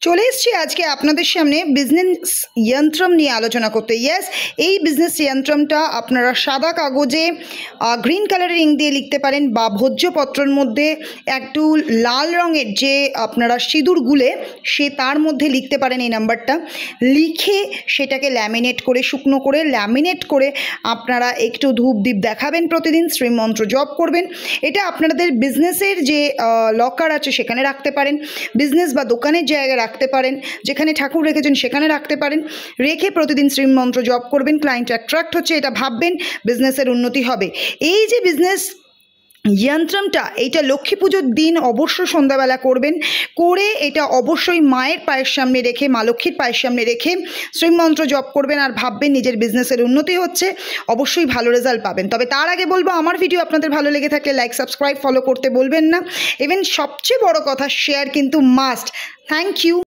চলে এসেছি আজকে আপনাদের সামনে বিজনেস যন্ত্রম নিয়ে আলোচনা করতে। ইয়েস, এই বিজনেস যন্ত্রমটা আপনারা সাদা কাগজে গ্রিন কালারের ইঙ্ক দিয়ে লিখতে পারেন বা ভোজ্যপত্রের মধ্যে একটু লাল রঙের যে আপনারা সিঁদুর গুলে সে তার মধ্যে লিখতে পারেন এই নাম্বারটা। লিখে সেটাকে ল্যামিনেট করে শুকনো করে ল্যামিনেট করে আপনারা একটু ধূপ দ্বীপ দেখাবেন, প্রতিদিন শ্রীমন্ত্র জপ করবেন। এটা আপনাদের বিজনেসের যে লকার আছে সেখানে রাখতে পারেন, বিজনেস বা দোকানের জায়গায় রাখতে পারেন, যেখানে ঠাকুর রেখেছেন সেখানে রাখতে পারেন। রেখে প্রতিদিন শ্রীমন্ত্র জপ করবেন। ক্লায়েন্ট অ্যাট্রাক্ট হচ্ছে এটা ভাববেন, বিজনেসের উন্নতি হবে। এই যে বিজনেস যন্ত্রমটা এইটা লক্ষ্মী পুজোর দিন অবশ্যই সন্ধ্যাবেলা করবেন। করে এটা অবশ্যই মায়ের পায়ের সামনে রেখে, মা লক্ষ্মীর পায়ের সামনে রেখে শ্রীমন্ত্র জপ করবেন আর ভাববেন নিজের বিজনেসের উন্নতি হচ্ছে, অবশ্যই ভালো রেজাল্ট পাবেন। তবে তার আগে বলবো, আমার ভিডিও আপনাদের ভালো লেগে থাকলে লাইক সাবস্ক্রাইব ফলো করতে বলবেন না। ইভেন সবচেয়ে বড় কথা, শেয়ার কিন্তু মাস্ট। Thank you.